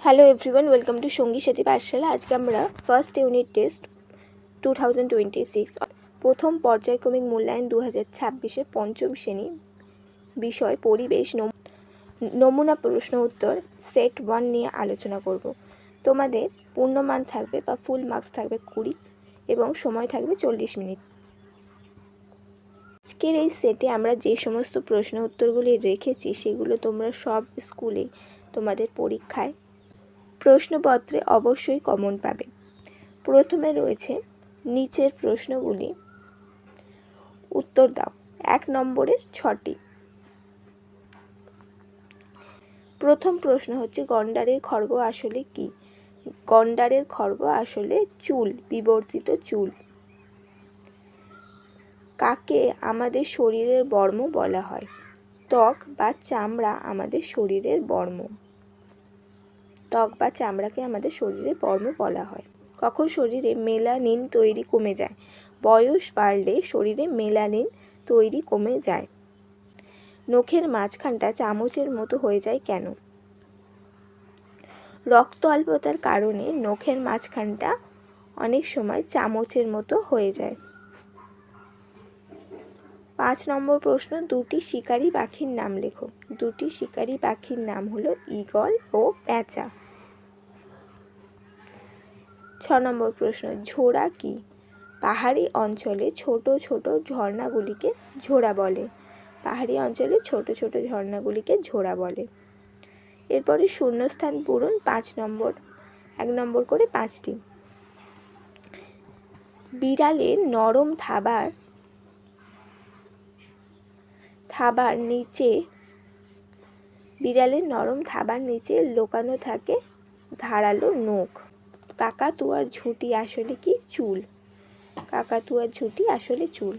Hello everyone, welcome to সঙ্গী সাথী পাঠশালা। আজকে আমরা ফার্স্ট ইউনিট টেস্ট 2026 প্রথম পর্যায়ক্রমিক মূল্যায়ন 2026-এর পঞ্চম শ্রেণী বিষয় পরিবেশ নমুনা প্রশ্ন উত্তর সেট 1 নিয়ে আলোচনা করব। তোমাদের পূর্ণমান থাকবে বা ফুল মার্কস থাকবে 20 এবং সময় থাকবে 40 মিনিট। আজকের এই সেটে আমরা যে সমস্ত প্রশ্ন উত্তরগুলি রেখেছি সেগুলো তোমরা সব স্কুলে তোমাদের পরীক্ষায় প্রশ্নপত্রে অবশ্যই কমন পাবে। প্রথমে রয়েছে নিচের প্রশ্নগুলি উত্তর দাও। 1 নম্বরের 6টি। প্রথম প্রশ্ন হচ্ছে গন্ডারের খড়গ আসলে কি? গন্ডারের খড়গ আসলে চুল, বিবর্তিত চুল। কাকে আমাদের শরীরের বর্ম বলা হয়? ত্বক বা চামড়া আমাদের শরীরের বর্ম। ত্বক বা চামড়াকে আমাদের শরীরের বর্ম বলা হয়। কখন শরীরে মেলানিন তৈরি কমে যায়? বয়স বাড়লে শরীরে মেলানিন তৈরি কমে যায়। নখের মাঝখানটা চামচের মতো হয়ে যায় কেন? রক্ত অল্পতার কারণে নখের মাঝখানটা অনেক সময় চামচের মতো হয়ে যায়। 5 নম্বর প্রশ্ন, দুটি শিকারী পাখির নাম লেখো। দুটি শিকারী পাখির নাম হলো ঈগল ও পেঁচা। 6 নম্বর প্রশ্ন, ঝোড়া কি? পাহাড়ি অঞ্চলে ছোট ছোট ঝর্ণাগুলিকে ঝোড়া বলে। পাহাড়ি অঞ্চলে ছোট ছোট ঝর্ণাগুলিকে ঝোড়া বলে। এরপরে শূন্যস্থান পূরণ 5 নম্বর, 1 নম্বর করে 5টি। বিড়ালের নরম থাবার নিচে লুকানো থাকে ধারালো নখ। কাকাতুয়ার ঝুঁটি আসলে কি? চুল। কাকাতুয়ার ঝুঁটি আসলে চুল।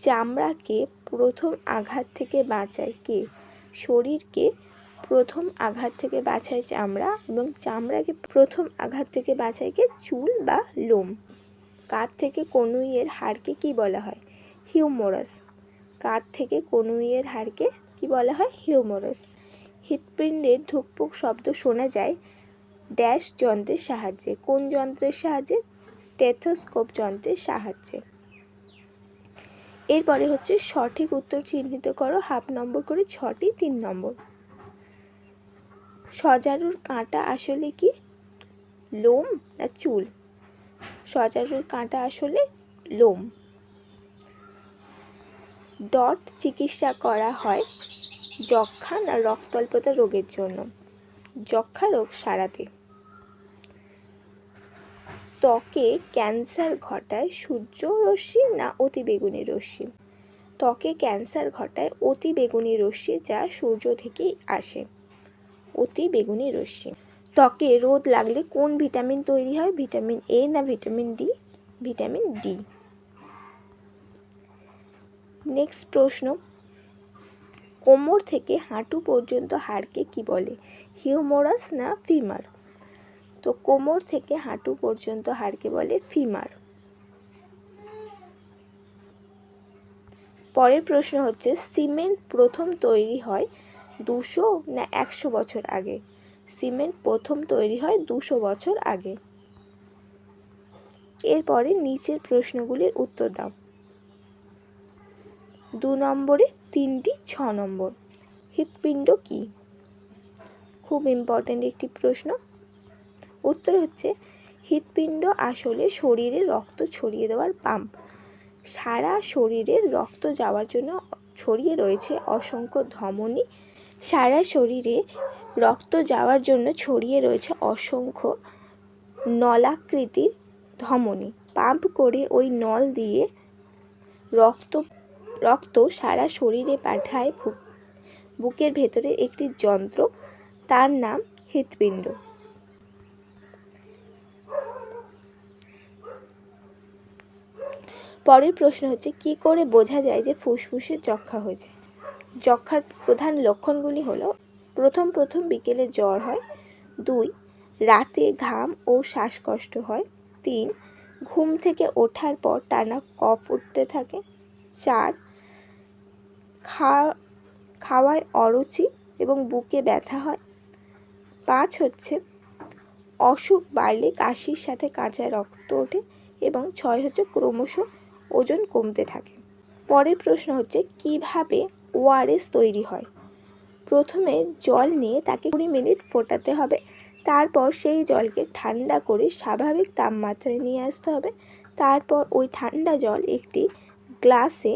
চামড়াকে প্রথম আঘাত থেকে বাঁচায় কে? শরীরকে প্রথম আঘাত থেকে বাঁচায় চামড়া এবং চামড়াকে প্রথম আঘাত থেকে বাঁচায় কে? চুল বা লোম। কাঁধ থেকে কনুইয়ের হাড়কে কি বলা হয়? হিউমেরাস। কাঁধ থেকে কনুইয়ের হাড়কে কি বলা হয়? হিউমেরাস। হৃৎপিণ্ডের ধুকপুক শব্দ শোনা যায় ড্যাশ যন্ত্রের সাহায্যে। কোন যন্ত্রের সাহায্যে? স্টেথোস্কোপ যন্ত্রের সাহায্যে। এরপরে হচ্ছে সঠিক উত্তর চিহ্নিত করো, 1/2 নম্বর করে 6টি, 3 নম্বর। সজারুর কাঁটা আসলে কি? লোম না চুল? সজারুর কাঁটা আসলে লোম। ডট চিকিৎসা করা হয় যক্ষ্মা না রক্ত অল্পতা রোগের জন্য? যক্ষ্মা রোগ সারাতে। ত্বকে ক্যান্সার ঘটায় সূর্য রশ্মি না অতিবেগুনি রশ্মি? ত্বকে ক্যান্সার ঘটায় অতিবেগুনি রশ্মি, যা সূর্য থেকেই আসে। অতিবেগুনি রশ্মি। ত্বকে রোদ লাগলে কোন ভিটামিন তৈরি হয়? ভিটামিন এ না vitamin D? Vitamin D. Next প্রশ্ন, কোমর থেকে হাঁটু পর্যন্ত হাড়কে কি বলে? হিউমেরাস না ফিমার? তো কোমর থেকে হাঁটু পর্যন্ত হাড়কে বলে ফিমার। পরের প্রশ্ন হচ্ছে সিমেন্ট প্রথম তৈরি হয় 200 না 100 বছর আগে? সিমেন্ট প্রথম তৈরি হয় 200 বছর আগে। এরপরে নিচের প্রশ্নগুলির উত্তর দাও। 2 নম্বরে 3টি, 6 নম্বর। হৃৎপিণ্ড কি? খুব ইম্পর্টেন্ট একটি প্রশ্ন। উত্তর হচ্ছে হৃৎপিণ্ড আসলে শরীরে রক্ত ছড়িয়ে দেওয়ার পাম্প। সারা শরীরে রক্ত যাওয়ার জন্য ছড়িয়ে রয়েছে অসংখ্য ধমনী। সারা শরীরে রক্ত যাওয়ার জন্য ছড়িয়ে রয়েছে অসংখ্য নলাকৃতির ধমনী। পাম্প করে ওই নল দিয়ে রক্ত সারা শরীরে পাঠায় বুকের ভেতরে একটি যন্ত্র, তার নাম হৃৎপিণ্ড। পরের প্রশ্ন হচ্ছে কি করে বোঝা যায় যে ফুসফুসে যক্ষ্মা হয়েছে? যক্ষ্মার প্রধান লক্ষণগুলি হলো প্রথম বিকেলে জ্বর হয়, 2 রাতে ঘাম ও শ্বাসকষ্ট হয়, 3 ঘুম থেকে ওঠার পর টানা কফ উঠতে থাকে, 4 খাওয়ায় অরুচি এবং বুকে ব্যথা হয়, 5 হচ্ছে অসুখ বাড়লে কাশির সাথে কাঁচা রক্ত ওঠে এবং 6 হচ্ছে ক্রমশ ওজন কমতে থাকে। পরের প্রশ্ন হচ্ছে কিভাবে ওআরএস তৈরি হয়। প্রথমে জল নিয়ে তাকে 20 মিনিট ফোটাতে হবে, তারপর সেই জলকে ঠান্ডা করে স্বাভাবিক তাপমাত্রায় নিয়ে আসতে হবে। তারপর ওই ঠান্ডা জল একটি গ্লাসে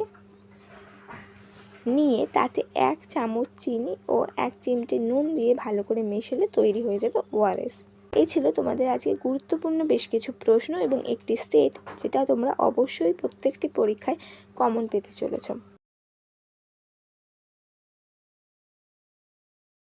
নিয়ে তাতে 1 চামচ চিনি ও 1 চিমটে নুন দিয়ে ভালো করে মেশালে তৈরি হয়ে যাবে ওআরএস। এই ছিল তোমাদের আজকে গুরুত্বপূর্ণ বেশ কিছু প্রশ্ন এবং একটি সেট, যেটা তোমরা অবশ্যই প্রত্যেকটি পরীক্ষায় কমন পেতে চলেছ।